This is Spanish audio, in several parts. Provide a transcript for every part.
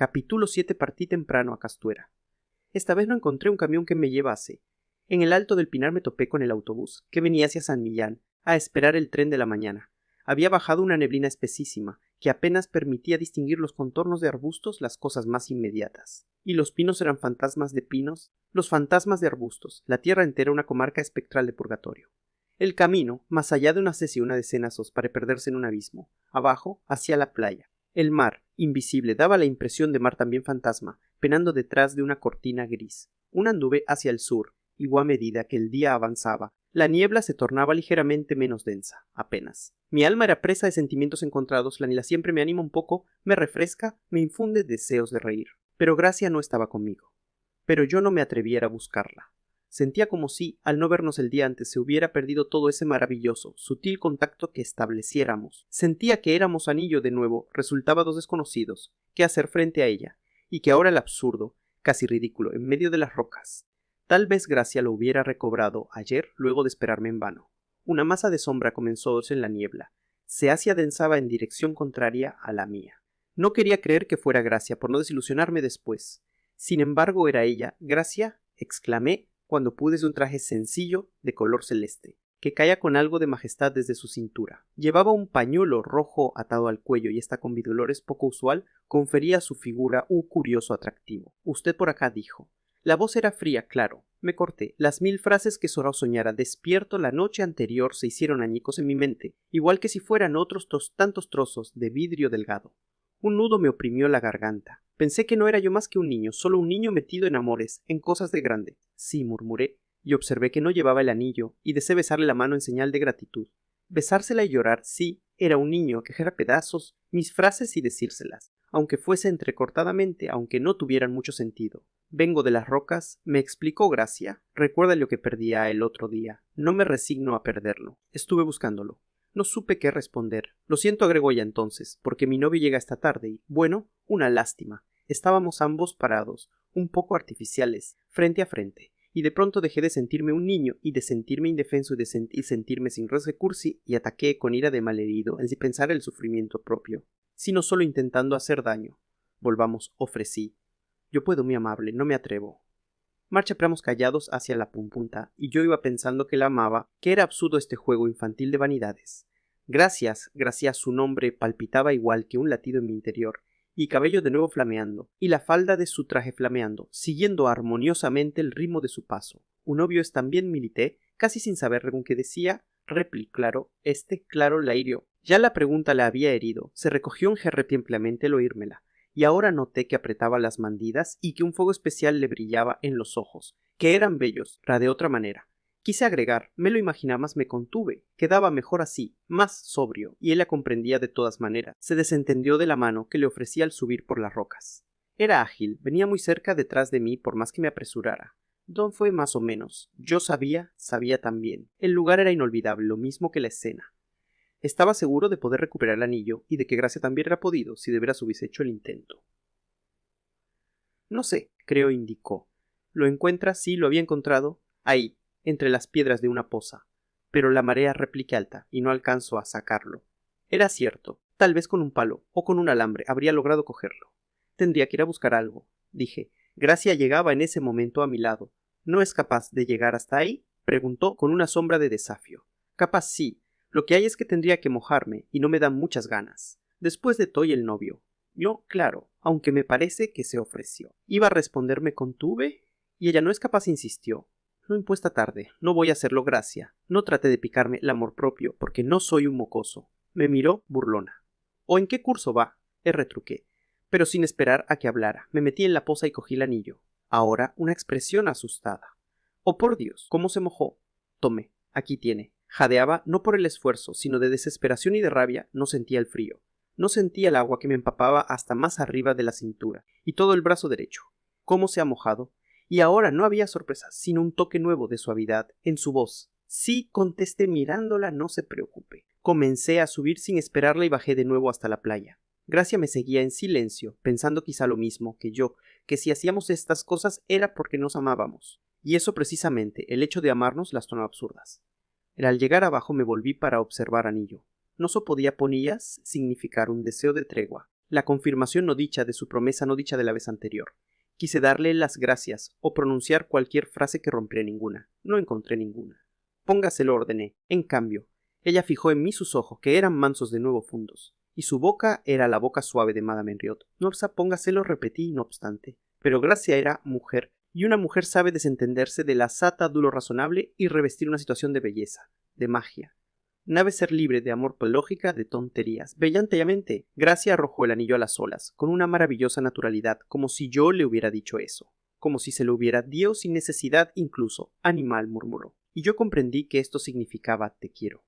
Capítulo 7. Partí temprano a Castuera. Esta vez no encontré un camión que me llevase. En el Alto del Pinar me topé con el autobús, que venía hacia San Millán, a esperar el tren de la mañana. Había bajado una neblina espesísima, que apenas permitía distinguir los contornos de arbustos, las cosas más inmediatas. Y los pinos eran fantasmas de pinos, los fantasmas de arbustos, la tierra entera una comarca espectral de purgatorio. El camino, más allá de una una de cenazos para perderse en un abismo, abajo, hacia la playa. El mar, invisible, daba la impresión de mar también fantasma, penando detrás de una cortina gris. Una nube hacia el sur, y a medida que el día avanzaba, la niebla se tornaba ligeramente menos densa, apenas. Mi alma era presa de sentimientos encontrados, la niebla siempre me anima un poco, me refresca, me infunde deseos de reír. Pero Gracia no estaba conmigo. Pero yo no me atreviera a buscarla. Sentía como si, al no vernos el día antes, se hubiera perdido todo ese maravilloso, sutil contacto que estableciéramos. Sentía que éramos anillo de nuevo, resultaba dos desconocidos, que hacer frente a ella, y que ahora el absurdo, casi ridículo, en medio de las rocas. Tal vez Gracia lo hubiera recobrado ayer luego de esperarme en vano. Una masa de sombra comenzó a verse en la niebla. Se adensaba en dirección contraria a la mía. No quería creer que fuera Gracia, por no desilusionarme después. Sin embargo, era ella. «Gracia», exclamé, cuando pude de un traje sencillo de color celeste, que caía con algo de majestad desde su cintura. Llevaba un pañuelo rojo atado al cuello y esta con bidolores poco usual confería a su figura un curioso atractivo. «Usted por acá», dijo. La voz era fría, claro. Me corté. Las 1000 frases que solo soñara despierto la noche anterior se hicieron añicos en mi mente, igual que si fueran otros tantos trozos de vidrio delgado. Un nudo me oprimió la garganta. Pensé que no era yo más que un niño, solo un niño metido en amores, en cosas de grande. Sí, murmuré, y observé que no llevaba el anillo, y deseé besarle la mano en señal de gratitud. Besársela y llorar, sí, era un niño, que a pedazos mis frases y decírselas, aunque fuese entrecortadamente, aunque no tuvieran mucho sentido. «Vengo de las rocas», me explicó Gracia. «Recuerda lo que perdía el otro día. No me resigno a perderlo. Estuve buscándolo». No supe qué responder. «Lo siento», agregó ella entonces, «porque mi novio llega esta tarde y, bueno, una lástima». Estábamos ambos parados, un poco artificiales, frente a frente, y de pronto dejé de sentirme un niño y de sentirme indefenso y de sentirme sin recursi y ataqué con ira de malherido en pensar el sufrimiento propio, sino solo intentando hacer daño. «Volvamos», ofrecí. «Yo puedo, mi amable, no me atrevo». Marchamos callados hacia la punta, y yo iba pensando que la amaba, que era absurdo este juego infantil de vanidades. Gracias, su nombre palpitaba igual que un latido en mi interior, y cabello de nuevo flameando, y la falda de su traje flameando, siguiendo armoniosamente el ritmo de su paso. «Un novio es también», milité, casi sin saber con qué decía, claro, claro, la hirió. Ya la pregunta la había herido, se recogió un ampliamente al oírmela. Y ahora noté que apretaba las mandíbulas y que un fuego especial le brillaba en los ojos, que eran bellos, de otra manera. Quise agregar, me lo imaginaba, mas me contuve, quedaba mejor así, más sobrio, y él la comprendía de todas maneras. Se desentendió de la mano que le ofrecía al subir por las rocas. Era ágil, venía muy cerca detrás de mí por más que me apresurara. Don fue más o menos. Yo sabía también. El lugar era inolvidable, lo mismo que la escena. Estaba seguro de poder recuperar el anillo y de que Gracia también era podido si de veras hubiese hecho el intento. «No sé», creo, indicó. «¿Lo encuentra?» «Sí, lo había encontrado. Ahí, entre las piedras de una poza. Pero la marea replique alta y no alcanzo a sacarlo». Era cierto. Tal vez con un palo o con un alambre habría logrado cogerlo. Tendría que ir a buscar algo, dije. Gracia llegaba en ese momento a mi lado. «¿No es capaz de llegar hasta ahí?», preguntó con una sombra de desafío. «Capaz sí. Lo que hay es que tendría que mojarme y no me dan muchas ganas. Después de todo y el novio». Yo, claro, aunque me parece que se ofreció. Iba a responderme contuve y ella «¿No es capaz?», insistió. «No impuesta tarde, no voy a hacerlo, Gracia. No trate de picarme el amor propio, porque no soy un mocoso». Me miró burlona. «¿O en qué curso va?», retruqué. Pero sin esperar a que hablara, me metí en la poza y cogí el anillo. Ahora una expresión asustada. «Oh, por Dios, ¿cómo se mojó?». Tomé. «Aquí tiene». Jadeaba no por el esfuerzo, sino de desesperación y de rabia. No sentía el frío. No sentía el agua que me empapaba hasta más arriba de la cintura, y todo el brazo derecho. ¿Cómo se ha mojado? Y ahora no había sorpresa, sino un toque nuevo de suavidad en su voz. «Sí», contesté mirándola, «no se preocupe». Comencé a subir sin esperarla y bajé de nuevo hasta la playa. Gracia me seguía en silencio, pensando quizá lo mismo que yo, que si hacíamos estas cosas era porque nos amábamos. Y eso precisamente, el hecho de amarnos, las tornó absurdas. Al llegar abajo me volví para observar anillo. No podía ponillas significar un deseo de tregua. la confirmación no dicha de su promesa no dicha de la vez anterior. Quise darle las gracias o pronunciar cualquier frase que rompiera ninguna. No encontré ninguna. Póngase, lo ordené. En cambio, ella fijó en mí sus ojos, que eran mansos de nuevo fundos, y su boca era la boca suave de Madame Henriot. No póngaselo, repetí, no obstante. Pero Gracia era mujer, y una mujer sabe desentenderse de la sata dulo razonable y revestir una situación de belleza, de magia. Debe ser libre de amor por lógica, de tonterías. Brillantemente, Gracia arrojó el anillo a las olas, con una maravillosa naturalidad, como si yo le hubiera dicho eso, como si se lo hubiera dio sin necesidad incluso. Animal, murmuró, y yo comprendí que esto significaba te quiero.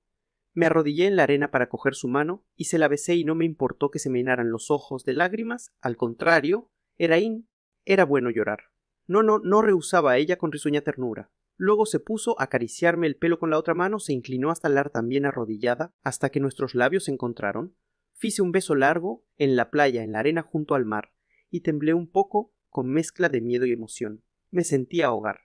Me arrodillé en la arena para coger su mano, y se la besé y no me importó que se me llenaran los ojos de lágrimas, al contrario, era bueno llorar. No rehusaba a ella con risueña ternura. Luego se puso a acariciarme el pelo con la otra mano, se inclinó hasta hablar también arrodillada, hasta que nuestros labios se encontraron. Fice un beso largo en la playa, en la arena junto al mar, y temblé un poco con mezcla de miedo y emoción. Me sentía ahogar.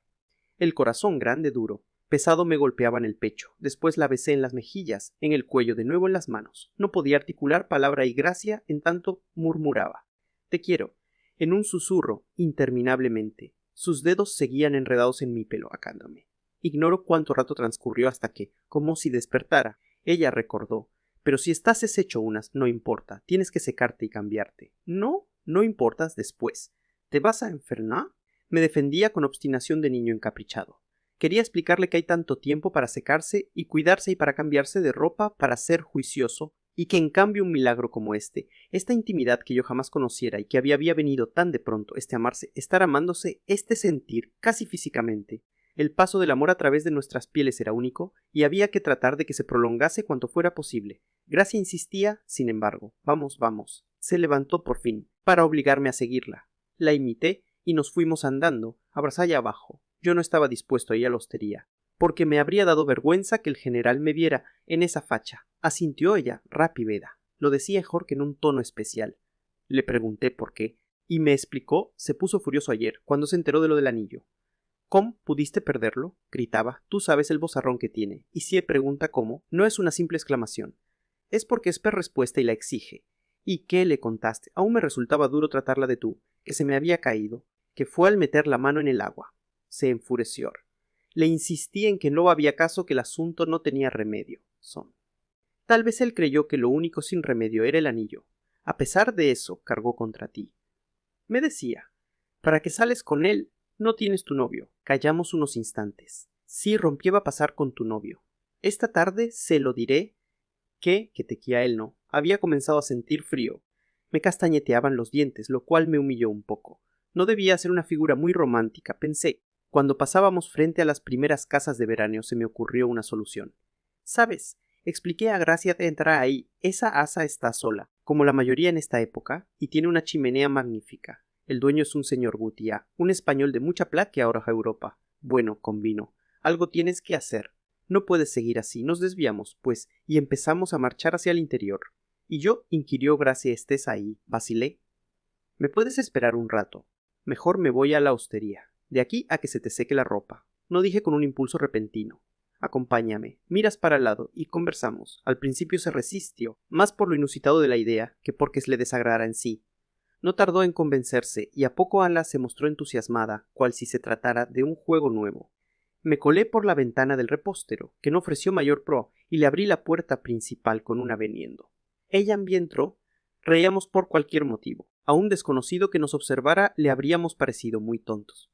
El corazón grande, duro, pesado me golpeaba en el pecho. Después la besé en las mejillas, en el cuello, de nuevo en las manos. No podía articular palabra y Gracia, en tanto murmuraba te quiero, en un susurro, interminablemente. Sus dedos seguían enredados en mi pelo, acándome. Ignoro cuánto rato transcurrió hasta que, como si despertara, ella recordó. Pero si estás deshecho unas, no importa, tienes que secarte y cambiarte. No importas después. ¿Te vas a enfermar? Me defendía con obstinación de niño encaprichado. Quería explicarle que hay tanto tiempo para secarse y cuidarse y para cambiarse de ropa para ser juicioso, y que en cambio un milagro como esta intimidad que yo jamás conociera y que había venido tan de pronto, este amarse, estar amándose, este sentir, casi físicamente, el paso del amor a través de nuestras pieles era único y había que tratar de que se prolongase cuanto fuera posible. Gracia insistía, sin embargo. Vamos. Se levantó por fin, para obligarme a seguirla. La imité y nos fuimos andando, abrazada abajo. Yo no estaba dispuesto a ir a la hostería, porque me habría dado vergüenza que el general me viera en esa facha. Asintió ella, rápida. Lo decía Jorge en un tono especial. Le pregunté por qué, y me explicó. Se puso furioso ayer, cuando se enteró de lo del anillo. ¿Cómo pudiste perderlo? Gritaba. Tú sabes el vozarrón que tiene, y si él pregunta cómo, no es una simple exclamación. Es porque espera respuesta y la exige. ¿Y qué le contaste? Aún me resultaba duro tratarla de tú, que se me había caído, que fue al meter la mano en el agua. Se enfureció. Le insistí en que no había caso, que el asunto no tenía remedio. Tal vez él creyó que lo único sin remedio era el anillo. A pesar de eso, cargó contra ti. Me decía, ¿para qué sales con él? No tienes tu novio. Callamos unos instantes. Sí, rompí a pasar con tu novio. Esta tarde se lo diré que tequía él no. Había comenzado a sentir frío. Me castañeteaban los dientes, lo cual me humilló un poco. No debía ser una figura muy romántica, pensé. Cuando pasábamos frente a las primeras casas de veraneo se me ocurrió una solución. ¿Sabes? Expliqué a Gracia de entrar ahí. Esa asa está sola, como la mayoría en esta época, y tiene una chimenea magnífica. El dueño es un señor Gutiá, un español de mucha plata que ahora a Europa. Bueno, convino. Algo tienes que hacer. No puedes seguir así. Nos desviamos, pues, y empezamos a marchar hacia el interior. Y yo, inquirió Gracia, ¿estés ahí? Vacilé. ¿Me puedes esperar un rato? Mejor me voy a la hostería. De aquí a que se te seque la ropa. No dije con un impulso repentino. Acompáñame, miras para el lado y conversamos. Al principio se resistió, más por lo inusitado de la idea que porque le desagradara en sí. No tardó en convencerse y a poco Ala se mostró entusiasmada, cual si se tratara de un juego nuevo. Me colé por la ventana del repostero, que no ofreció mayor pro, y le abrí la puerta principal con un aveniendo. Ella también entró. Reíamos por cualquier motivo. A un desconocido que nos observara le habríamos parecido muy tontos.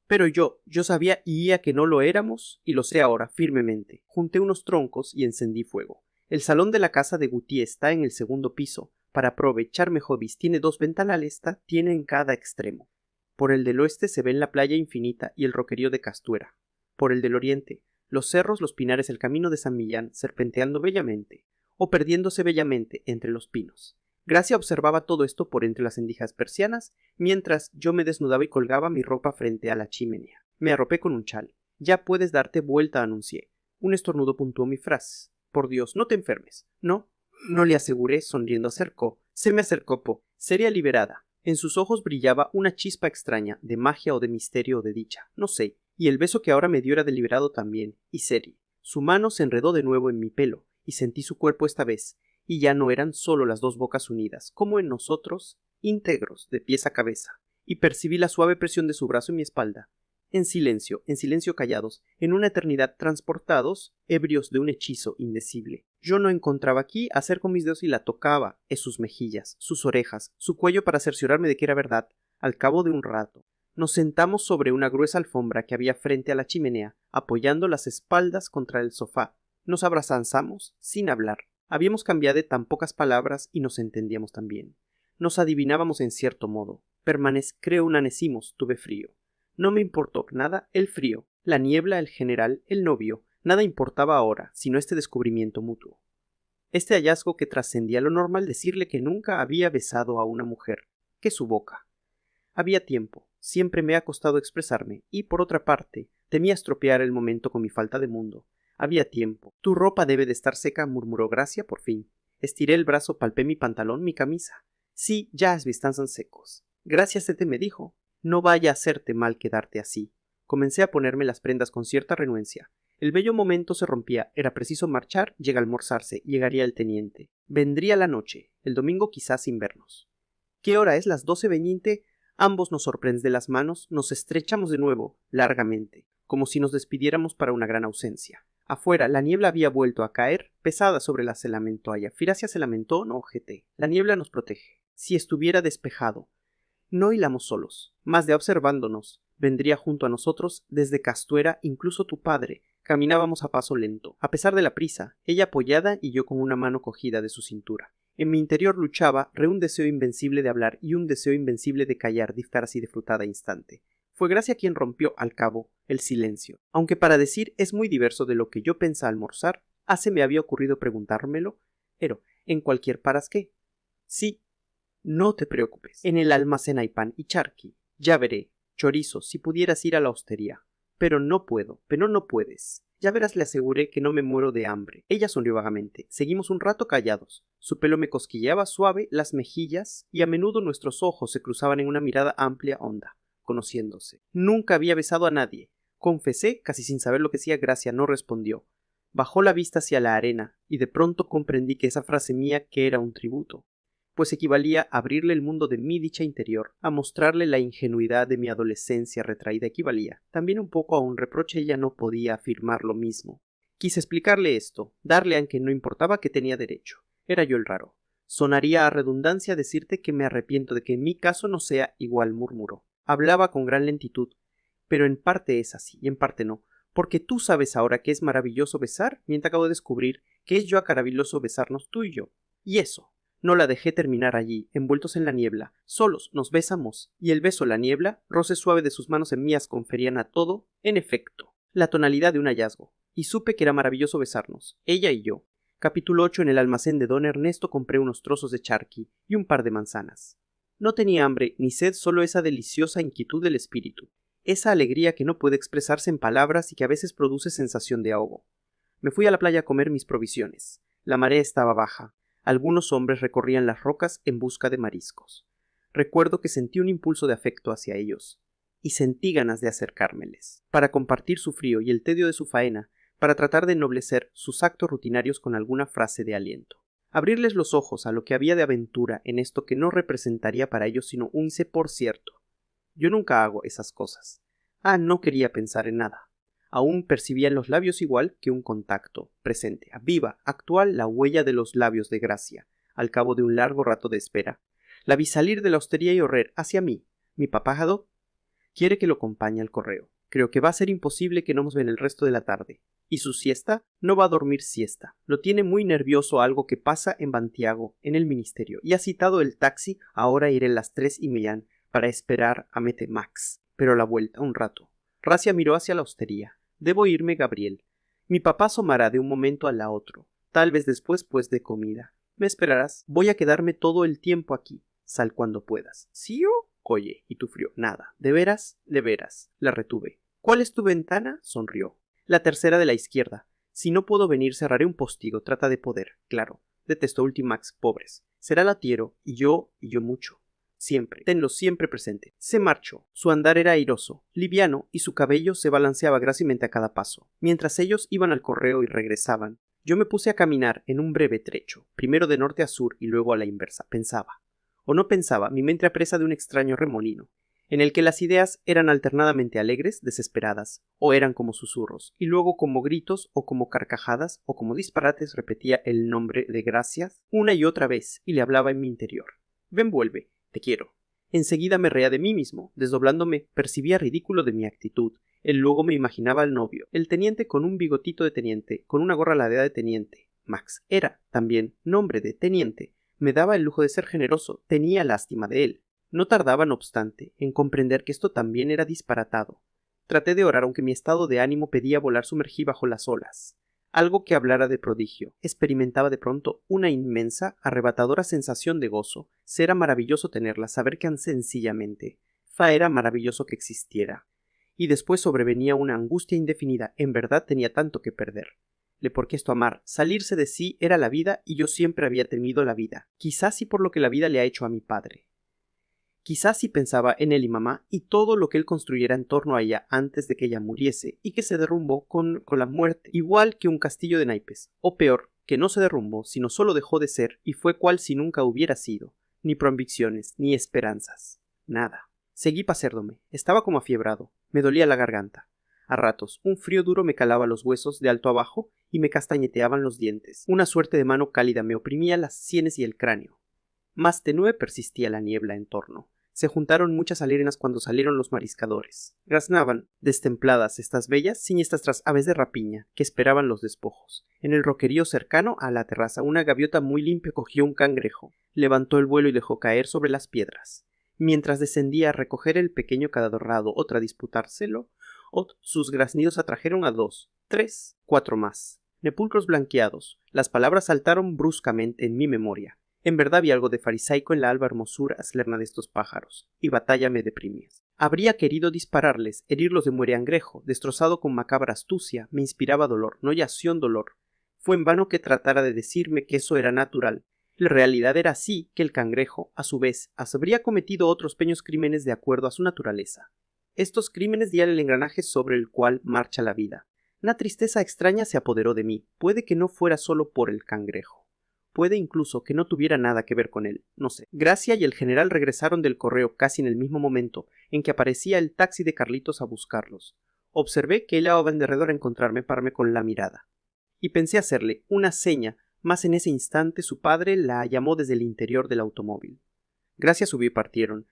Pero yo sabía y ya que no lo éramos, y lo sé ahora firmemente. Junté unos troncos y encendí fuego. El salón de la casa de Gutié está en el segundo piso. Para aprovechar mejor tiene 2 ventanales, tiene en cada extremo. Por el del oeste se ven la playa infinita y el roquerío de Castuera. Por el del oriente, los cerros, los pinares, el camino de San Millán, serpenteando bellamente, o perdiéndose bellamente entre los pinos. Gracia observaba todo esto por entre las endijas persianas, mientras yo me desnudaba y colgaba mi ropa frente a la chimenea. Me arropé con un chal. Ya puedes darte vuelta, anuncié. Un estornudo puntuó mi frase. Por Dios, no te enfermes. No le aseguré, sonriendo. Se me acercó. Sería liberada. En sus ojos brillaba una chispa extraña, de magia o de misterio o de dicha, no sé, y el beso que ahora me dio era deliberado también, y serio. Su mano se enredó de nuevo en mi pelo, y sentí su cuerpo esta vez, y ya no eran solo las dos bocas unidas, como en nosotros, íntegros, de pies a cabeza, y percibí la suave presión de su brazo en mi espalda. En silencio callados, en una eternidad transportados, ebrios de un hechizo indecible. Yo no encontraba aquí, acerco mis dedos y la tocaba, sus mejillas, sus orejas, su cuello para cerciorarme de que era verdad. Al cabo de un rato, nos sentamos sobre una gruesa alfombra que había frente a la chimenea, apoyando las espaldas contra el sofá. Nos abrazamos sin hablar. Habíamos cambiado de tan pocas palabras y nos entendíamos tan bien. Nos adivinábamos en cierto modo. Unanecimos, tuve frío. No me importó nada el frío, la niebla, el general, el novio, nada importaba ahora, sino este descubrimiento mutuo. Este hallazgo que trascendía lo normal, decirle que nunca había besado a una mujer, que su boca. Había tiempo, siempre me ha costado expresarme, y por otra parte, temía estropear el momento con mi falta de mundo. Había tiempo. Tu ropa debe de estar seca, murmuró Gracia por fin. Estiré el brazo, palpé mi pantalón, mi camisa. Sí, ya están secos. Gracias, me dijo. No vaya a hacerte mal quedarte así. Comencé a ponerme las prendas con cierta renuencia. El bello momento se rompía, era preciso marchar, llega a almorzarse, llegaría el teniente. Vendría la noche, el domingo quizás sin vernos. ¿Qué hora es? Las 12:20. Ambos nos sorprende de las manos, nos estrechamos de nuevo, largamente, como si nos despidiéramos para una gran ausencia. Afuera, la niebla había vuelto a caer, pesada sobre la toalla. Firacia se lamentó, no objeté. La niebla nos protege. Si estuviera despejado. No hilamos solos, más de observándonos. Vendría junto a nosotros desde Castuera incluso tu padre. Caminábamos a paso lento, a pesar de la prisa, ella apoyada y yo con una mano cogida de su cintura. En mi interior luchaba un deseo invencible de hablar y un deseo invencible de callar, dictar así de frutada instante. Fue Gracia quien rompió, al cabo, el silencio. Aunque para decir es muy diverso de lo que yo pensaba almorzar, me había ocurrido preguntármelo, pero, ¿en cualquier paras qué? Sí. No te preocupes. En el almacén hay pan y charqui. Ya veré. Chorizo, si pudieras ir a la hostería. Pero no puedo. Pero no puedes. Ya verás, le aseguré que no me muero de hambre. Ella sonrió vagamente. Seguimos un rato callados. Su pelo me cosquilleaba suave las mejillas y a menudo nuestros ojos se cruzaban en una mirada amplia, honda, conociéndose. Nunca había besado a nadie. Confesé, casi sin saber lo que decía. Gracia no respondió. Bajó la vista hacia la arena y de pronto comprendí que esa frase mía que era un tributo, pues equivalía a abrirle el mundo de mi dicha interior, a mostrarle la ingenuidad de mi adolescencia retraída, equivalía también un poco a un reproche. Ella no podía afirmar lo mismo. Quise explicarle esto, darle a que no importaba que tenía derecho. Era yo el raro. Sonaría a redundancia decirte que me arrepiento de que en mi caso no sea igual, murmuró. Hablaba con gran lentitud, pero en parte es así y en parte no, porque tú sabes ahora que es maravilloso besar, mientras acabo de descubrir que es yo maravilloso besarnos tú y yo. Y eso. No la dejé terminar allí, envueltos en la niebla. Solos nos besamos, y el beso, la niebla, roce suave de sus manos en mías conferían a todo, en efecto, la tonalidad de un hallazgo. Y supe que era maravilloso besarnos, ella y yo. Capítulo 8. En el almacén de don Ernesto compré unos trozos de charqui y un par de manzanas. No tenía hambre ni sed, solo esa deliciosa inquietud del espíritu. Esa alegría que no puede expresarse en palabras y que a veces produce sensación de ahogo. Me fui a la playa a comer mis provisiones. La marea estaba baja. Algunos hombres recorrían las rocas en busca de mariscos. Recuerdo que sentí un impulso de afecto hacia ellos, y sentí ganas de acercármeles, para compartir su frío y el tedio de su faena, para tratar de ennoblecer sus actos rutinarios con alguna frase de aliento. Abrirles los ojos a lo que había de aventura en esto que no representaría para ellos sino un sé por cierto. Yo nunca hago esas cosas. No quería pensar en nada. Aún percibía en los labios igual que un contacto, presente, viva, actual, la huella de los labios de Gracia, al cabo de un largo rato de espera. La vi salir de la hostería y correr hacia mí. Mi papá Jadot quiere que lo acompañe al correo. Creo que va a ser imposible que no nos ven el resto de la tarde. ¿Y su siesta? No va a dormir siesta. Lo tiene muy nervioso algo que pasa en Bantiago, en el ministerio, y ha citado el taxi. Ahora iré a las 3:30 para esperar a Mete Max. Pero a la vuelta, un rato. Gracia miró hacia la hostería. Debo irme, Gabriel. Mi papá asomará de un momento a la otro. Tal vez después, pues, de comida. ¿Me esperarás? Voy a quedarme todo el tiempo aquí. Sal cuando puedas. ¿Sí o? Oye, ¿y tu frío? Nada. ¿De veras? De veras. La retuve. ¿Cuál es tu ventana? Sonrió. La tercera de la izquierda. Si no puedo venir, cerraré un postigo. Trata de poder. Claro. Detesto Ultimax. Pobres. Será latiero. Y yo mucho. Siempre, tenlo siempre presente. Se marchó. Su andar era airoso, liviano, y su cabello se balanceaba grácilmente a cada paso. Mientras ellos iban al correo y regresaban, Yo me puse a caminar en un breve trecho, primero de norte a sur y luego a la inversa. Pensaba. O no pensaba, mi mente a presa de un extraño remolino, en el que las ideas eran alternadamente alegres, desesperadas, o eran como susurros, y luego como gritos o como carcajadas o como disparates repetía el nombre de Gracias una y otra vez y le hablaba en mi interior. Ven, vuelve, te quiero. Enseguida me reía de mí mismo, desdoblándome, percibía ridículo de mi actitud. Luego me imaginaba al novio, el teniente con un bigotito de teniente, con una gorra ladeada de teniente. Max era, también, nombre de teniente. Me daba el lujo de ser generoso, tenía lástima de él. No tardaba, no obstante, en comprender que esto también era disparatado. Traté de orar, aunque mi estado de ánimo pedía volar sumergí bajo las olas. Algo que hablara de prodigio. Experimentaba de pronto una inmensa, arrebatadora sensación de gozo. Era maravilloso tenerla, saber que sencillamente. Era maravilloso que existiera. Y después sobrevenía una angustia indefinida. En verdad tenía tanto que perder. Porque esto amar, salirse de sí era la vida y yo siempre había temido la vida. Quizás sí por lo que la vida le ha hecho a mi padre. Quizás si pensaba en él y mamá y todo lo que él construyera en torno a ella antes de que ella muriese y que se derrumbó con la muerte, igual que un castillo de naipes, o peor, que no se derrumbó, sino solo dejó de ser y fue cual si nunca hubiera sido, ni convicciones, ni esperanzas, nada. Seguí paseándome, estaba como afiebrado, me dolía la garganta. A ratos, un frío duro me calaba los huesos de alto abajo y me castañeteaban los dientes. Una suerte de mano cálida me oprimía las sienes y el cráneo. Más tenue persistía la niebla en torno. Se juntaron muchas alérenas cuando salieron los mariscadores. Graznaban, destempladas estas bellas, siniestras aves de rapiña, que esperaban los despojos. En el roquerío cercano a la terraza, una gaviota muy limpia cogió un cangrejo, levantó el vuelo y dejó caer sobre las piedras. Mientras descendía a recoger el pequeño cadorrado, otra a disputárselo, sus graznidos atrajeron a 2, 3, 4 más. Nepulcros blanqueados. Las palabras saltaron bruscamente en mi memoria. En verdad había algo de farisaico en la alba hermosura aslerna de estos pájaros, y batalla me deprimía. Habría querido dispararles, herirlos de muereangrejo, destrozado con macabra astucia, me inspiraba dolor, no yació dolor. Fue en vano que tratara de decirme que eso era natural. La realidad era así que el cangrejo, a su vez, habría cometido otros pequeños crímenes de acuerdo a su naturaleza. Estos crímenes dieron el engranaje sobre el cual marcha la vida. Una tristeza extraña se apoderó de mí, puede que no fuera solo por el cangrejo. Puede incluso que no tuviera nada que ver con él, no sé. Gracia y el general regresaron del correo casi en el mismo momento en que aparecía el taxi de Carlitos a buscarlos. Observé que él iba en derredor a encontrarme, pararme con la mirada. Y pensé hacerle una seña, mas en ese instante su padre la llamó desde el interior del automóvil. Gracia subió y partieron.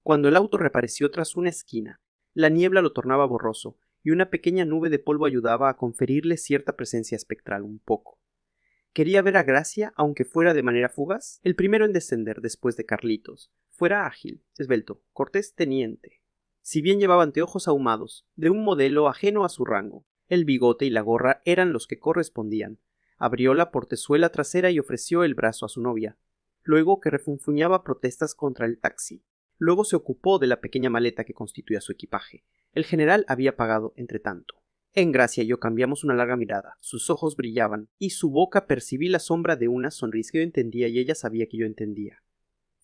Cuando el auto reapareció tras una esquina, la niebla lo tornaba borroso, y una pequeña nube de polvo ayudaba a conferirle cierta presencia espectral un poco. Quería ver a Gracia, aunque fuera de manera fugaz, el primero en descender después de Carlitos. Fuera ágil, esbelto, cortés teniente. Si bien llevaba anteojos ahumados, de un modelo ajeno a su rango, el bigote y la gorra eran los que correspondían. Abrió la portezuela trasera y ofreció el brazo a su novia. Luego que refunfuñaba protestas contra el taxi. Luego se ocupó de la pequeña maleta que constituía su equipaje. El general había pagado entre tanto. En Gracia y yo cambiamos una larga mirada, sus ojos brillaban, y su boca percibí la sombra de una sonrisa que yo entendía y ella sabía que yo entendía.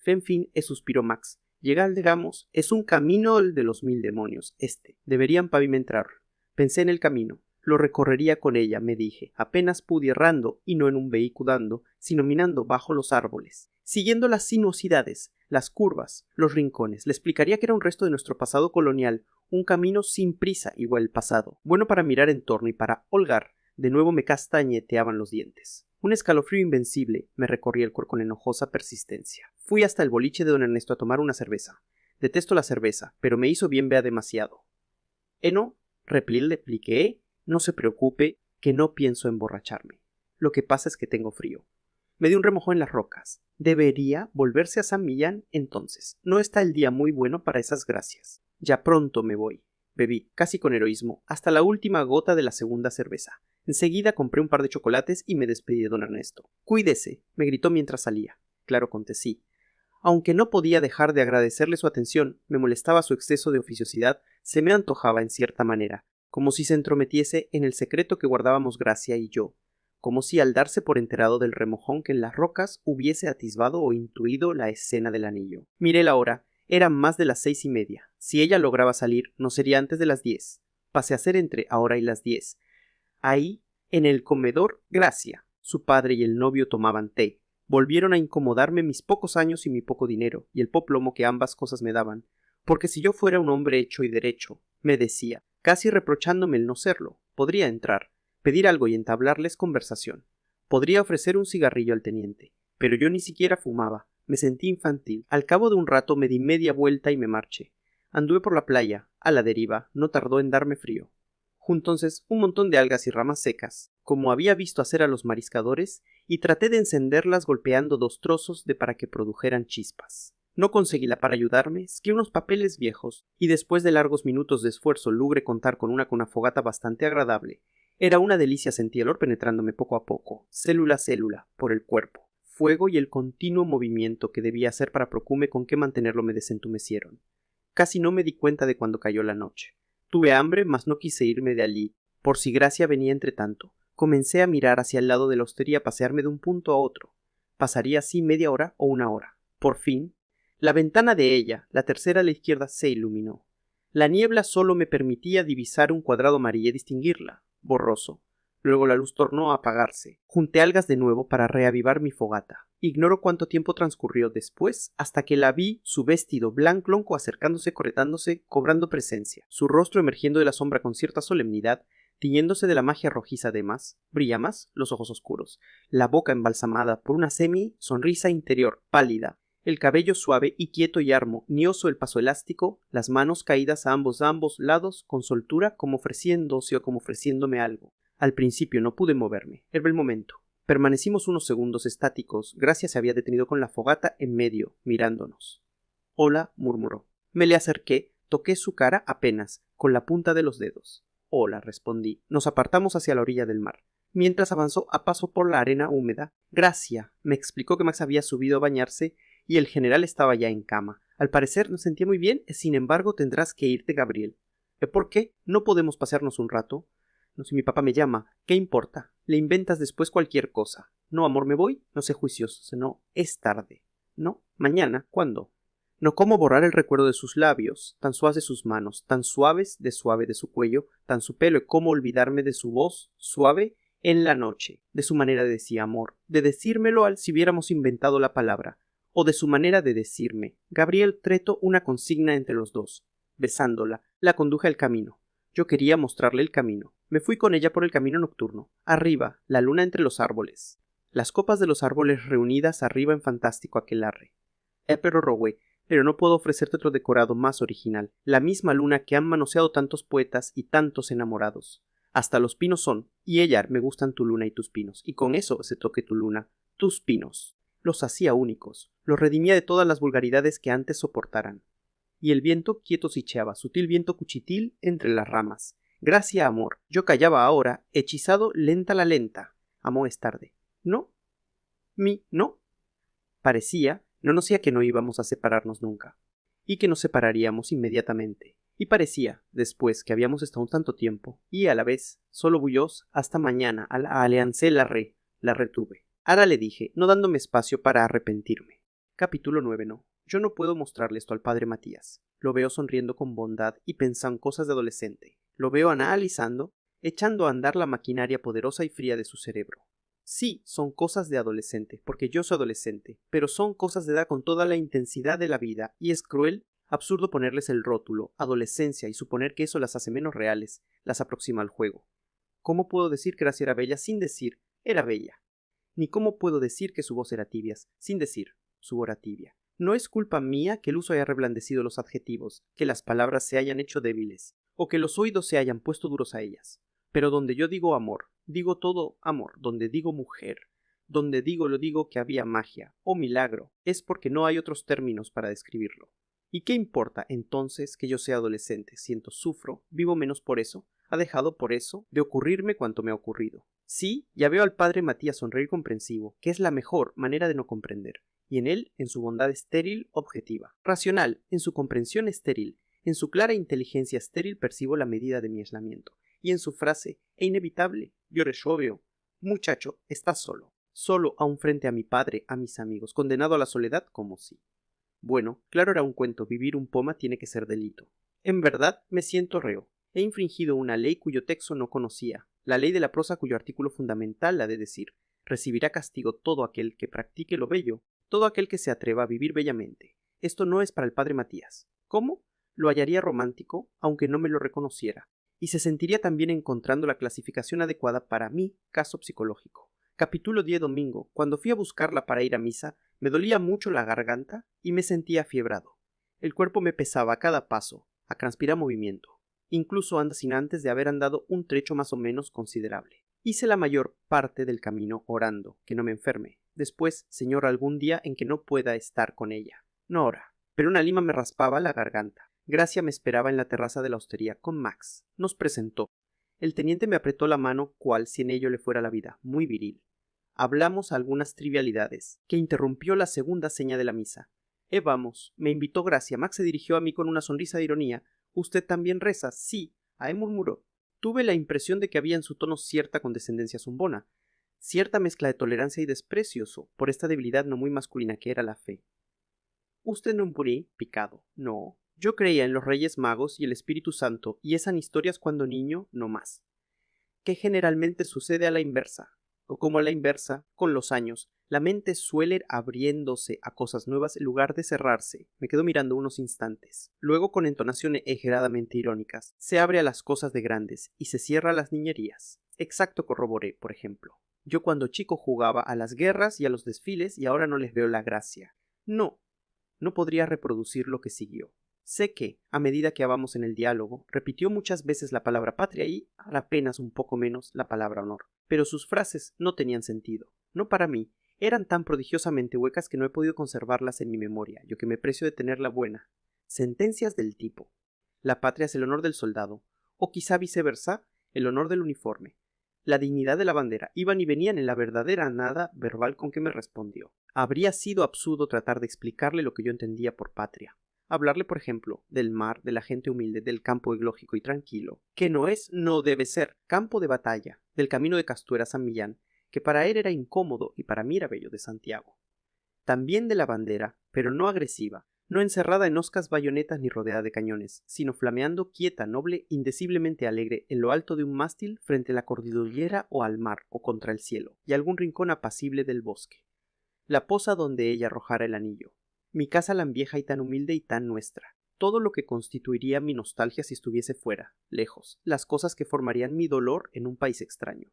En fin, suspiró Max. Llegamos, es un camino el de los 1000 demonios, deberían pavimentar. Pensé en el camino, lo recorrería con ella, me dije, apenas pude errando, y no en un vehículo dando, sino minando bajo los árboles, siguiendo las sinuosidades, las curvas, los rincones. Le explicaría que era un resto de nuestro pasado colonial, un camino sin prisa igual el pasado, bueno para mirar en torno y para holgar. De nuevo me castañeteaban los dientes. Un escalofrío invencible me recorría el cuerpo con enojosa persistencia. Fui hasta el boliche de don Ernesto a tomar una cerveza. Detesto la cerveza, pero me hizo bien, vea demasiado. No, repliqué, no se preocupe, que no pienso emborracharme. Lo que pasa es que tengo frío. Me dio un remojón en las rocas. Debería volverse a San Millán entonces. No está el día muy bueno para esas gracias. Ya pronto me voy. Bebí, casi con heroísmo, hasta la última gota de la segunda cerveza. Enseguida compré un par de chocolates y me despedí de don Ernesto. Cuídese, me gritó mientras salía. Claro, contesté. Aunque no podía dejar de agradecerle su atención, me molestaba su exceso de oficiosidad, se me antojaba en cierta manera, como si se entrometiese en el secreto que guardábamos Gracia y yo, como si al darse por enterado del remojón que en las rocas hubiese atisbado o intuido la escena del anillo. Miré la hora. Eran más de las 6:30. Si ella lograba salir, no sería antes de las 10. Pasé a ser entre ahora y las 10. Ahí, En el comedor, Gracia, su padre y el novio tomaban té. Volvieron a incomodarme mis pocos años y mi poco dinero, y el poplomo que ambas cosas me daban, porque si yo fuera un hombre hecho y derecho, me decía, casi reprochándome el no serlo, podría entrar, pedir algo y entablarles conversación. Podría ofrecer un cigarrillo al teniente, pero yo ni siquiera fumaba, me sentí infantil. Al cabo de un rato me di media vuelta y me marché. Anduve por la playa, a la deriva, no tardó en darme frío. Junté entonces un montón de algas y ramas secas, como había visto hacer a los mariscadores, y traté de encenderlas golpeando 2 trozos de para que produjeran chispas. No conseguí para ayudarme, esquí unos papeles viejos, y después de largos minutos de esfuerzo logré contar con una fogata bastante agradable. Era una delicia sentir el olor penetrándome poco a poco, célula a célula, por el cuerpo. Fuego y el continuo movimiento que debía hacer para procurarme con qué mantenerlo me desentumecieron. Casi no me di cuenta de cuando cayó la noche. Tuve hambre, mas no quise irme de allí, por si Gracia venía entre tanto. Comencé a mirar hacia el lado de la hostería, a pasearme de un punto a otro. Pasaría así media hora o una hora. Por fin, la ventana de ella, la tercera a la izquierda, se iluminó. La niebla solo me permitía divisar un cuadrado amarillo y distinguirla, borroso. Luego la luz tornó a apagarse. Junté algas de nuevo para reavivar mi fogata. Ignoro cuánto tiempo transcurrió después hasta que la vi, su vestido blanco acercándose, corretándose, cobrando presencia, su rostro emergiendo de la sombra con cierta solemnidad, tiñéndose de la magia rojiza además, brilla más los ojos oscuros, la boca embalsamada por una sonrisa interior pálida, el cabello suave y quieto y armonioso, el paso elástico, las manos caídas a ambos lados con soltura como ofreciéndose o como ofreciéndome algo. Al principio no pude moverme. Era el momento. Permanecimos unos segundos estáticos. Gracia se había detenido con la fogata en medio, mirándonos. Hola, murmuró. Me le acerqué, toqué su cara apenas, con la punta de los dedos. Hola, respondí. Nos apartamos hacia la orilla del mar. Mientras avanzó a paso por la arena húmeda, Gracia me explicó que Max había subido a bañarse y el general estaba ya en cama. Al parecer no sentía muy bien, sin embargo tendrás que irte, Gabriel. ¿Por qué? ¿No podemos pasearnos un rato? No, si mi papá me llama, ¿qué importa? Le inventas después cualquier cosa. No, amor, me voy. No sé juicioso, no, es tarde. No, mañana, ¿cuándo? No, cómo borrar el recuerdo de sus labios, tan suaves de sus manos, tan suave de su cuello, tan su pelo, y cómo olvidarme de su voz suave en la noche, de su manera de decir amor, de decírmelo al si hubiéramos inventado la palabra, o de su manera de decirme. Gabriel tretó una consigna entre los dos. Besándola, la conduje al camino. Yo quería mostrarle el camino. Me fui con ella por el camino nocturno. Arriba, la luna entre los árboles. Las copas de los árboles reunidas arriba en fantástico aquelarre. Pero Rowe, pero no puedo ofrecerte otro decorado más original. La misma luna que han manoseado tantos poetas y tantos enamorados. Hasta los pinos son, y ella me gustan tu luna y tus pinos, y con eso se toque tu luna, tus pinos. Los hacía únicos, los redimía de todas las vulgaridades que antes soportaran. Y el viento quieto sicheaba, sutil viento cuchitil entre las ramas. Gracia, amor. Yo callaba ahora, hechizado, lenta la lenta. Amor, es tarde. No. No. Parecía, no nos decía que no íbamos a separarnos nunca, y que nos separaríamos inmediatamente. Y parecía, después que habíamos estado un tanto tiempo, y a la vez, solo bullos, hasta mañana, aliancé la retuve. Ahora le dije, no dándome espacio para arrepentirme. Capítulo 9. No. Yo no puedo mostrarle esto al padre Matías. Lo veo sonriendo con bondad y pensando en cosas de adolescente. Lo veo analizando, echando a andar la maquinaria poderosa y fría de su cerebro. Sí, son cosas de adolescente, porque yo soy adolescente, pero son cosas de edad con toda la intensidad de la vida, y es cruel, absurdo ponerles el rótulo, adolescencia, y suponer que eso las hace menos reales, las aproxima al juego. ¿Cómo puedo decir que Gracia era bella sin decir era bella? Ni cómo puedo decir que su voz era tibia, sin decir su voz era tibia. No es culpa mía que el uso haya reblandecido los adjetivos, que las palabras se hayan hecho débiles, o que los oídos se hayan puesto duros a ellas. Pero donde yo digo amor, digo todo amor. Donde digo mujer, donde lo digo que había magia o milagro, es porque no hay otros términos para describirlo. ¿Y qué importa entonces que yo sea adolescente? Siento, sufro, vivo menos por eso, ha dejado por eso de ocurrirme cuanto me ha ocurrido. Sí, ya veo al padre Matías sonreír comprensivo, que es la mejor manera de no comprender, y en él, en su bondad estéril, objetiva, racional, en su comprensión estéril, en su clara inteligencia estéril percibo la medida de mi aislamiento, y en su frase, e inevitable, yo veo, muchacho, estás solo aún frente a mi padre, a mis amigos, condenado a la soledad como si. Bueno, claro era un cuento, vivir un poema tiene que ser delito. En verdad me siento reo. He infringido una ley cuyo texto no conocía. la ley de la prosa cuyo artículo fundamental ha de decir: recibirá castigo todo aquel que practique lo bello, todo aquel que se atreva a vivir bellamente. Esto no es para el padre Matías. ¿Cómo? Lo hallaría romántico, aunque no me lo reconociera, y se sentiría también encontrando la clasificación adecuada para mi caso psicológico. Capítulo 10 domingo. Cuando fui a buscarla para ir a misa, me dolía mucho la garganta y me sentía afiebrado. El cuerpo me pesaba a cada paso, a transpirar movimiento. Incluso anda sin antes de haber andado un trecho más o menos considerable. Hice la mayor parte del camino orando, que no me enferme. Después, Señor, algún día en que no pueda estar con ella. No ahora. Pero una lima me raspaba la garganta. Gracia me esperaba en la terraza de la hostería con Max. Nos presentó. El teniente me apretó la mano cual si en ello le fuera la vida, muy viril. Hablamos algunas trivialidades, que interrumpió la segunda seña de la misa. Vamos, me invitó Gracia. Max se dirigió a mí con una sonrisa de ironía. ¿Usted también reza? Sí, murmuró. Tuve la impresión de que había en su tono cierta condescendencia zumbona, cierta mezcla de tolerancia y desprecioso por esta debilidad no muy masculina que era la fe. Usted no murió picado. No. Yo creía en los Reyes Magos y el Espíritu Santo, y esas historias cuando niño, no más. Que generalmente sucede a la inversa, o como a la inversa, con los años, la mente suele ir abriéndose a cosas nuevas en lugar de cerrarse. Me quedo mirando unos instantes. Luego, con entonaciones exageradamente irónicas, se abre a las cosas de grandes y se cierra a las niñerías. Exacto, corroboré, por ejemplo. Yo cuando chico jugaba a las guerras y a los desfiles y ahora no les veo la gracia. No podría reproducir lo que siguió. Sé que, a medida que avanzamos en el diálogo, repitió muchas veces la palabra patria y, apenas un poco menos, la palabra honor. Pero sus frases no tenían sentido. No para mí. Eran tan prodigiosamente huecas que no he podido conservarlas en mi memoria, yo que me precio de tenerla buena. Sentencias del tipo: la patria es el honor del soldado, o quizá viceversa, el honor del uniforme. La dignidad de la bandera iban y venían en la verdadera nada verbal con que me respondió. Habría sido absurdo tratar de explicarle lo que yo entendía por patria. Hablarle, por ejemplo, del mar, de la gente humilde, del campo ecológico y tranquilo, que no debe ser, campo de batalla, del camino de Castuera a San Millán, que para él era incómodo y para mí era bello, de Santiago. También de la bandera, pero no agresiva, no encerrada en hoscas bayonetas ni rodeada de cañones, sino flameando quieta, noble, indeciblemente alegre, en lo alto de un mástil frente a la cordillera o al mar o contra el cielo, y algún rincón apacible del bosque. La poza donde ella arrojara el anillo. Mi casa tan vieja y tan humilde y tan nuestra. Todo lo que constituiría mi nostalgia si estuviese fuera, lejos, las cosas que formarían mi dolor en un país extraño.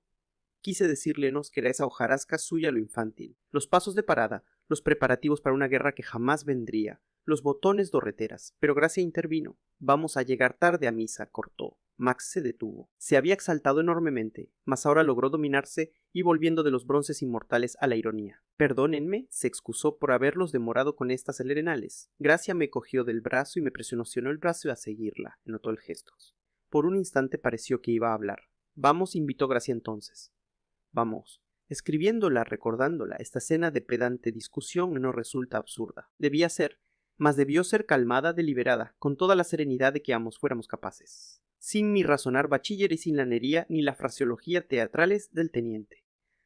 Quise decirlenos que era esa hojarasca suya lo infantil, los pasos de parada, los preparativos para una guerra que jamás vendría, los botones dorreteras, pero Gracia intervino. Vamos a llegar tarde a misa, cortó. Max se detuvo. Se había exaltado enormemente, mas ahora logró dominarse y volviendo de los bronces inmortales a la ironía. Perdónenme, se excusó por haberlos demorado con estas serenales. Gracia me cogió del brazo y me presionó el brazo a seguirla, notó el gesto. Por un instante pareció que iba a hablar. Vamos, invitó Gracia entonces. Vamos. Escribiéndola, recordándola, esta escena de pedante discusión no resulta absurda. Debía ser, mas debió ser calmada, deliberada, con toda la serenidad de que ambos fuéramos capaces. Sin mi razonar bachiller y sin la nería ni la fraseología teatrales del teniente.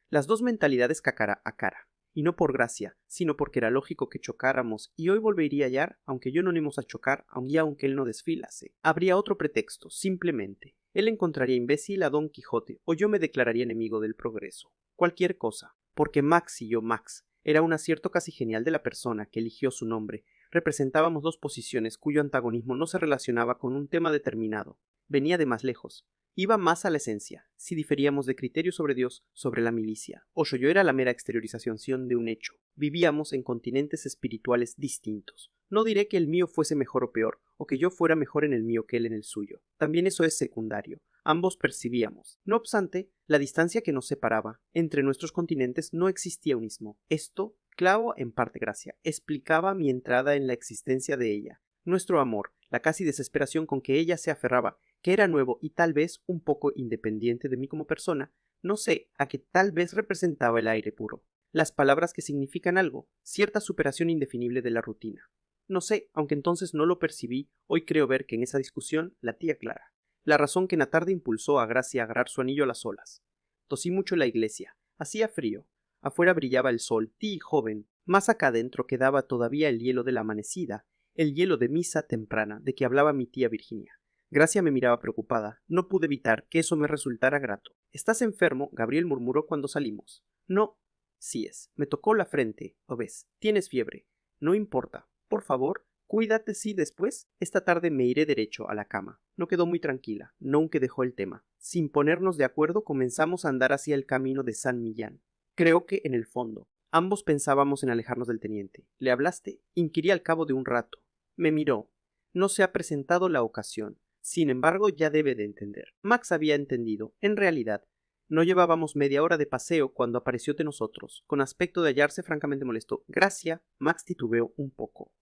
Las dos mentalidades cara a cara. Y no por gracia, sino porque era lógico que chocáramos, y hoy volvería a hallar, aunque yo no íbamos a chocar, aunque él no desfilase. Habría otro pretexto, simplemente. Él encontraría imbécil a Don Quijote, o yo me declararía enemigo del progreso. Cualquier cosa, porque Max y yo Max, era un acierto casi genial de la persona que eligió su nombre. Representábamos dos posiciones cuyo antagonismo no se relacionaba con un tema determinado. Venía de más lejos. Iba más a la esencia, si diferíamos de criterio sobre Dios, sobre la milicia. Ocho yo era la mera exteriorización de un hecho. Vivíamos en continentes espirituales distintos. No diré que el mío fuese mejor o peor, o que yo fuera mejor en el mío que él en el suyo. También eso es secundario. Ambos percibíamos. No obstante, la distancia que nos separaba entre nuestros continentes no existía un istmo. Esto, clavo en parte Gracia, explicaba mi entrada en la existencia de ella. Nuestro amor, la casi desesperación con que ella se aferraba, que era nuevo y tal vez un poco independiente de mí como persona, no sé, a que tal vez representaba el aire puro. Las palabras que significan algo, cierta superación indefinible de la rutina. No sé, aunque entonces no lo percibí, hoy creo ver que en esa discusión la tía Clara. La razón que en la tarde impulsó a Gracia a agarrar su anillo a las olas. Tosí mucho en la iglesia. Hacía frío. Afuera brillaba el sol, tí joven. Más acá adentro quedaba todavía el hielo de la amanecida, el hielo de misa temprana, de que hablaba mi tía Virginia. Gracia me miraba preocupada. No pude evitar que eso me resultara grato. ¿Estás enfermo?, Gabriel murmuró cuando salimos. No. Sí es. Me tocó la frente. ¿Lo ves? Tienes fiebre. No importa. Por favor, cuídate si después. Esta tarde me iré derecho a la cama. No quedó muy tranquila, no aunque dejó el tema. Sin ponernos de acuerdo comenzamos a andar hacia el camino de San Millán. Creo que en el fondo ambos pensábamos en alejarnos del teniente. ¿Le hablaste? Inquirí al cabo de un rato. Me miró. No se ha presentado la ocasión. Sin embargo, ya debe de entender. Max había entendido. En realidad, no llevábamos media hora de paseo cuando apareció de nosotros, con aspecto de hallarse francamente molesto. Gracia, Max titubeó un poco.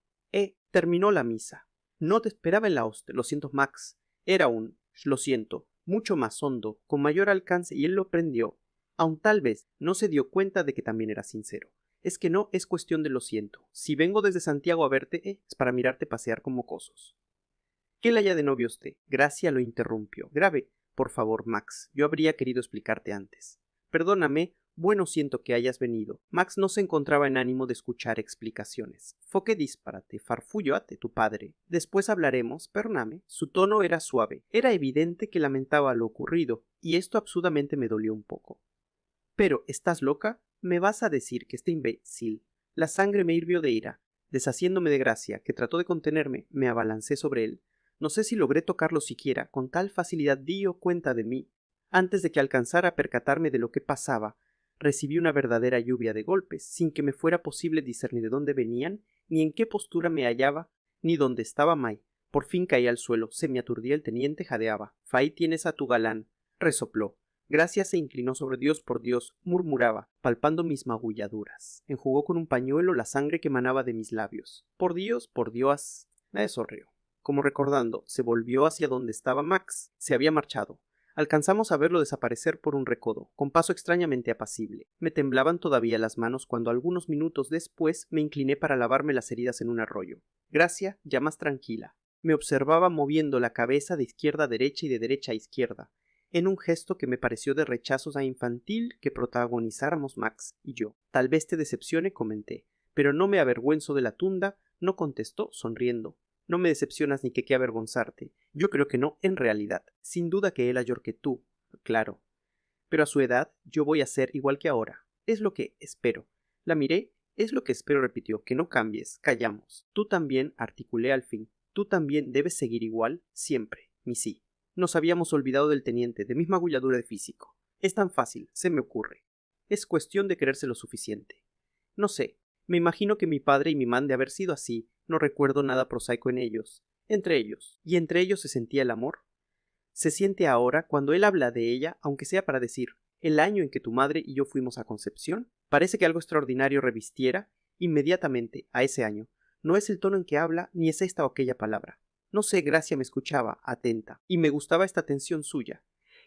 Terminó la misa. No te esperaba en la hoste. Lo siento, Max. Era un lo siento, mucho más hondo, con mayor alcance, y él lo prendió. Aun tal vez no se dio cuenta de que también era sincero. Es que no es cuestión de lo siento. Si vengo desde Santiago a verte, es para mirarte pasear con mocosos. ¿Qué le haya de novio usted? Gracia lo interrumpió. Grave. Por favor, Max, yo habría querido explicarte antes. Perdóname, bueno siento que hayas venido. Max no se encontraba en ánimo de escuchar explicaciones. Foque disparate, farfulloate tu padre. Después hablaremos, perdóname. Su tono era suave. Era evidente que lamentaba lo ocurrido, y esto absurdamente me dolió un poco. Pero, ¿estás loca? ¿Me vas a decir que este imbécil? La sangre me hirvió de ira. Deshaciéndome de Gracia, que trató de contenerme, me abalancé sobre él. No sé si logré tocarlo siquiera, con tal facilidad dio cuenta de mí. Antes de que alcanzara a percatarme de lo que pasaba, recibí una verdadera lluvia de golpes, sin que me fuera posible discernir de dónde venían, ni en qué postura me hallaba, ni dónde estaba May. Por fin caí al suelo, se me aturdía el teniente, jadeaba. Fahí tienes a tu galán, resopló. Gracia se inclinó sobre Dios, por Dios, murmuraba, palpando mis magulladuras. Enjugó con un pañuelo la sangre que emanaba de mis labios. Por Dios, nadie sonrió. Como recordando, se volvió hacia donde estaba Max. Se había marchado. Alcanzamos a verlo desaparecer por un recodo, con paso extrañamente apacible. Me temblaban todavía las manos cuando algunos minutos después me incliné para lavarme las heridas en un arroyo. Gracia, ya más tranquila, me observaba moviendo la cabeza de izquierda a derecha y de derecha a izquierda, en un gesto que me pareció de rechazos a infantil que protagonizáramos Max y yo. Tal vez te decepcione, comenté, pero no me avergüenzo de la tunda, no contestó, sonriendo. No me decepcionas ni que qué avergonzarte. Yo creo que no, en realidad. Sin duda que él mayor que tú. Claro. Pero a su edad yo voy a ser igual que ahora. Es lo que espero. La miré. Es lo que espero, repitió. Que no cambies. Callamos. Tú también, articulé al fin. Tú también debes seguir igual, siempre. Mi sí. Nos habíamos olvidado del teniente, de mi magulladura de físico. Es tan fácil, se me ocurre. Es cuestión de quererse lo suficiente. No sé. Me imagino que mi padre y mi man de haber sido así, no recuerdo nada prosaico en ellos. Entre ellos se sentía el amor. Se siente ahora cuando él habla de ella, aunque sea para decir, el año en que tu madre y yo fuimos a Concepción. Parece que algo extraordinario revistiera inmediatamente a ese año. No es el tono en que habla, ni es esta o aquella palabra. No sé, Gracia me escuchaba, atenta, y me gustaba esta atención suya,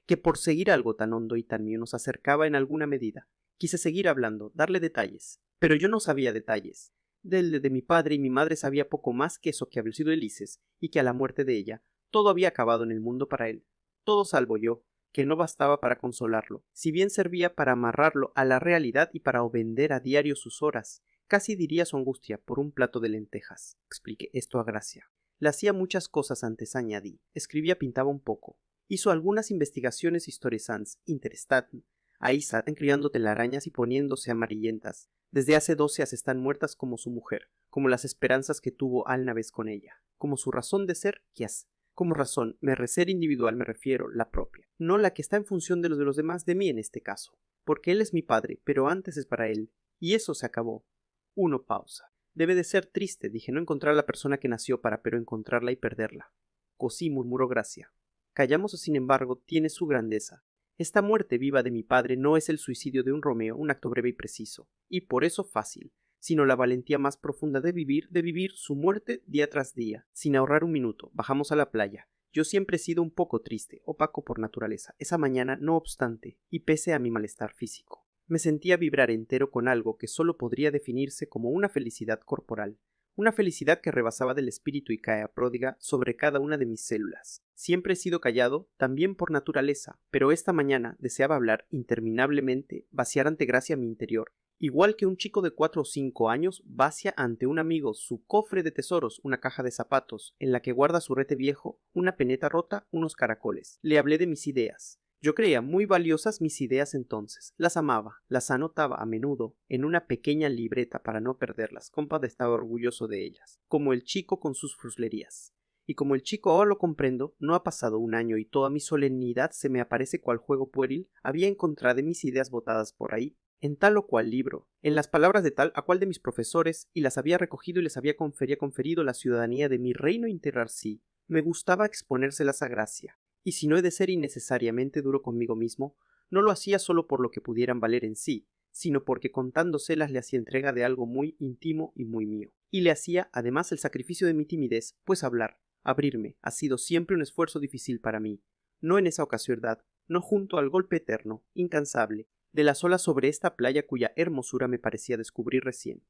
que por seguir algo tan hondo y tan mío nos acercaba en alguna medida. Quise seguir hablando, darle detalles, pero yo no sabía detalles. De mi padre y mi madre sabía poco más que eso, que había sido Elises, y que a la muerte de ella todo había acabado en el mundo para él, todo salvo yo, que no bastaba para consolarlo, si bien servía para amarrarlo a la realidad y para vender a diario sus horas, casi diría su angustia, por un plato de lentejas. Expliqué esto a Gracia. Le hacía muchas cosas antes, añadí. Escribía, pintaba un poco. Hizo algunas investigaciones historizantes, interesantes. Ahí salen criando telarañas y poniéndose amarillentas. Desde hace 12 años están muertas como su mujer, como las esperanzas que tuvo alguna vez con ella, como su razón de ser, yes. Como razón, ser individual me refiero, la propia, no la que está en función de los demás, de mí en este caso, porque él es mi padre, pero antes es para él, y eso se acabó. Uno pausa. Debe de ser triste, dije, no encontrar a la persona que nació para, pero encontrarla y perderla. Cosí, murmuró Gracia. Callamos, sin embargo, tiene su grandeza. Esta muerte viva de mi padre no es el suicidio de un Romeo, un acto breve y preciso, y por eso fácil, sino la valentía más profunda de vivir su muerte día tras día, sin ahorrar un minuto. Bajamos a la playa. Yo siempre he sido un poco triste, opaco por naturaleza. Esa mañana, no obstante, y pese a mi malestar físico, me sentía vibrar entero con algo que sólo podría definirse como una felicidad corporal, una felicidad que rebasaba del espíritu y caía pródiga sobre cada una de mis células. Siempre he sido callado, también por naturaleza, pero esta mañana deseaba hablar interminablemente, vaciar ante Gracia mi interior, igual que un chico de 4 o 5 años vacia ante un amigo su cofre de tesoros, una caja de zapatos, en la que guarda su rete viejo, una peneta rota, unos caracoles. Le hablé de mis ideas, Yo creía muy valiosas mis ideas entonces, las amaba, las anotaba a menudo en una pequeña libreta para no perderlas. Compa estaba orgulloso de ellas, como el chico con sus fruslerías. Y como el chico ahora lo comprendo, no ha pasado un año y toda mi solemnidad se me aparece cual juego pueril, había encontrado mis ideas botadas por ahí, en tal o cual libro, en las palabras de tal a cual de mis profesores, y las había recogido y les había conferido la ciudadanía de mi reino interarcí. Me gustaba exponérselas a gracia, y si no he de ser innecesariamente duro conmigo mismo, no lo hacía solo por lo que pudieran valer en sí, sino porque contándoselas le hacía entrega de algo muy íntimo y muy mío. Y le hacía además el sacrificio de mi timidez, pues hablar, abrirme, ha sido siempre un esfuerzo difícil para mí, no en esa ocasión, no junto al golpe eterno, incansable, de las olas sobre esta playa cuya hermosura me parecía descubrir recién,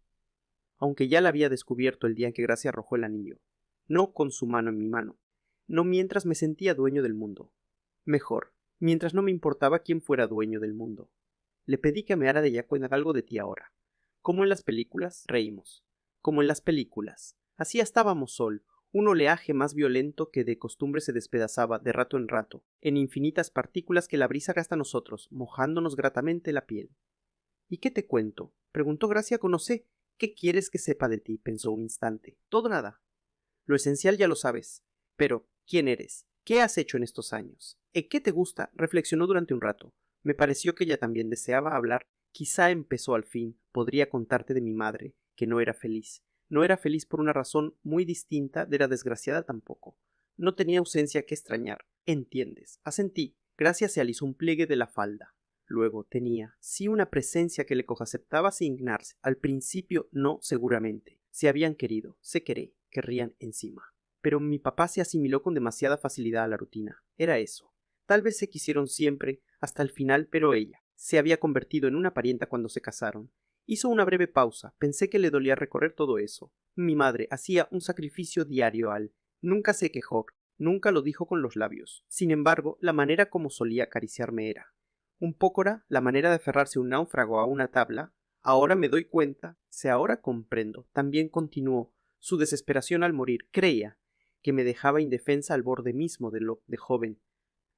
aunque ya la había descubierto el día en que Gracia arrojó el anillo, no con su mano en mi mano, no mientras me sentía dueño del mundo, mejor, mientras no me importaba quién fuera dueño del mundo. Le pedí que me hará de ya cuenta algo de ti ahora. Como en las películas, reímos. Como en las películas. Así estábamos sol, un oleaje más violento que de costumbre se despedazaba de rato en rato, en infinitas partículas que la brisa gasta a nosotros, mojándonos gratamente la piel. ¿Y qué te cuento? Preguntó Gracia con no sé. ¿Qué quieres que sepa de ti? Pensó un instante. Todo nada. Lo esencial ya lo sabes. Pero, ¿quién eres? ¿Qué has hecho en estos años? ¿En qué te gusta? Reflexionó durante un rato. Me pareció que ella también deseaba hablar. Quizá empezó al fin. Podría contarte de mi madre, que no era feliz. No era feliz por una razón muy distinta de la desgraciada tampoco. No tenía ausencia que extrañar. Entiendes. Asentí. Gracia se alisó un pliegue de la falda. Luego tenía, sí, una presencia que le coaceptaba sin indignarse. Al principio no, seguramente. Se habían querido, se querrían encima. Pero mi papá se asimiló con demasiada facilidad a la rutina. Era eso. Tal vez se quisieron siempre, hasta el final, pero ella se había convertido en una parienta cuando se casaron. Hizo una breve pausa. Pensé que le dolía recorrer todo eso. Mi madre hacía un sacrificio diario al. Nunca se quejó, nunca lo dijo con los labios. Sin embargo, la manera como solía acariciarme era. Un pócora, la manera de aferrarse un náufrago a una tabla. Ahora me doy cuenta, ahora comprendo. También continuó. Su desesperación al morir, creía que me dejaba indefensa al borde mismo de joven.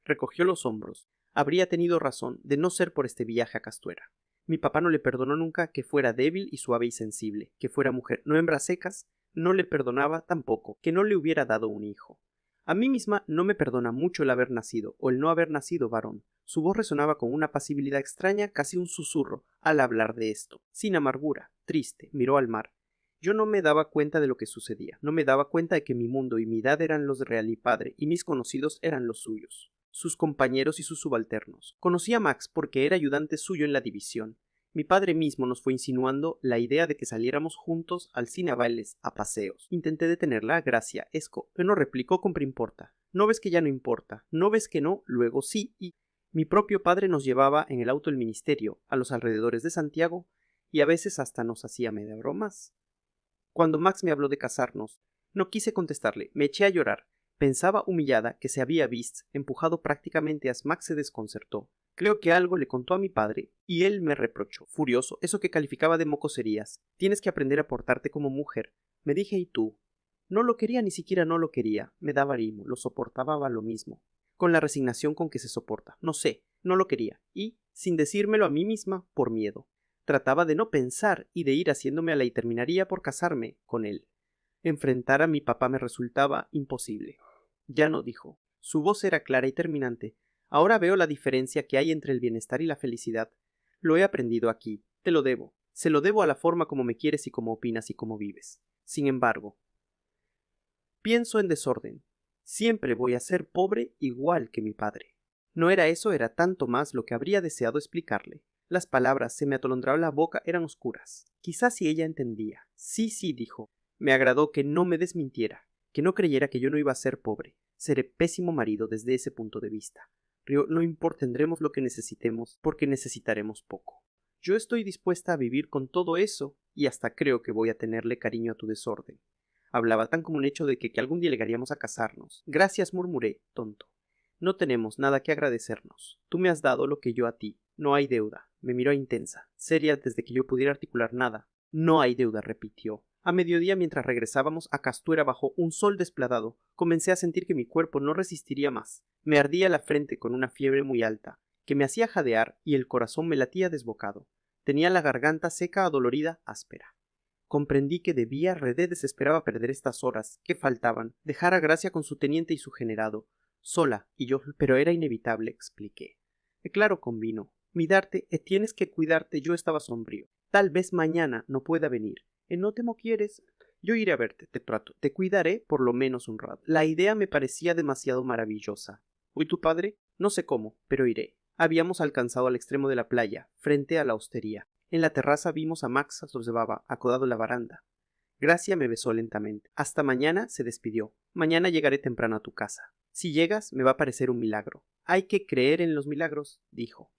Recogió los hombros. Habría tenido razón de no ser por este viaje a Castuera. Mi papá no le perdonó nunca que fuera débil y suave y sensible, que fuera mujer, no hembras secas, no le perdonaba tampoco que no le hubiera dado un hijo. A mí misma no me perdona mucho el haber nacido o el no haber nacido varón. Su voz resonaba con una pasibilidad extraña, casi un susurro, al hablar de esto. Sin amargura, triste, miró al mar. Yo no me daba cuenta de lo que sucedía, no me daba cuenta de que mi mundo y mi edad eran los de Real y padre, y mis conocidos eran los suyos, sus compañeros y sus subalternos. Conocí a Max porque era ayudante suyo en la división. Mi padre mismo nos fue insinuando la idea de que saliéramos juntos al cine a bailes, a paseos. Intenté detenerla a Gracia, que no replicó con importa. ¿No ves que ya no importa? ¿No ves que no? Luego sí, y mi propio padre nos llevaba en el auto del ministerio, a los alrededores de Santiago, y a veces hasta nos hacía media bromas. Cuando Max me habló de casarnos, no quise contestarle, me eché a llorar. Pensaba humillada que se había visto empujado prácticamente a Max se desconcertó. Creo que algo le contó a mi padre, y él me reprochó, furioso, eso que calificaba de mocoserías. Tienes que aprender a portarte como mujer. Me dije, ¿y tú? No lo quería, ni siquiera no lo quería. Me daba ánimo, lo soportaba lo mismo. Con la resignación con que se soporta. No sé, no lo quería. Y, sin decírmelo a mí misma, por miedo. Trataba de no pensar y de ir haciéndome a la y terminaría por casarme con él. Enfrentar a mi papá me resultaba imposible. Ya no dijo. Su voz era clara y terminante. Ahora veo la diferencia que hay entre el bienestar y la felicidad. Lo he aprendido aquí. Te lo debo. Se lo debo a la forma como me quieres y como opinas y como vives. Sin embargo, pienso en desorden. Siempre voy a ser pobre igual que mi padre. No era eso, era tanto más lo que habría deseado explicarle. Las palabras se me atolondraban la boca, eran oscuras. Quizás si ella entendía. Sí, dijo. Me agradó que no me desmintiera, que no creyera que yo no iba a ser pobre. Seré pésimo marido desde ese punto de vista. Río, no importa, tendremos lo que necesitemos, porque necesitaremos poco. Yo estoy dispuesta a vivir con todo eso, y hasta creo que voy a tenerle cariño a tu desorden. Hablaba tan como un hecho de que algún día llegaríamos a casarnos. Gracias, murmuré, tonto. No tenemos nada que agradecernos. Tú me has dado lo que yo a ti. No hay deuda. Me miró intensa, seria desde que yo pudiera articular nada. No hay deuda, repitió. A mediodía, mientras regresábamos a Castuera bajo un sol despladado, comencé a sentir que mi cuerpo no resistiría más. Me ardía la frente con una fiebre muy alta, que me hacía jadear y el corazón me latía desbocado. Tenía la garganta seca, adolorida, áspera. Comprendí que debía, redé desesperaba perder estas horas que faltaban, dejar a Gracia con su teniente y su generado, sola, y yo, pero era inevitable, expliqué. Claro, convino. Midarte, tienes que cuidarte, yo estaba sombrío. Tal vez mañana no pueda venir. No te mo quieres. Yo iré a verte, te trato. Te cuidaré por lo menos un rato. La idea me parecía demasiado maravillosa. ¿Y tu padre? No sé cómo, pero iré. Habíamos alcanzado al extremo de la playa, frente a la hostería. En la terraza vimos a Max observaba, acodado en la baranda. Gracia me besó lentamente. Hasta mañana, se despidió. Mañana llegaré temprano a tu casa. Si llegas, me va a parecer un milagro. Hay que creer en los milagros, dijo.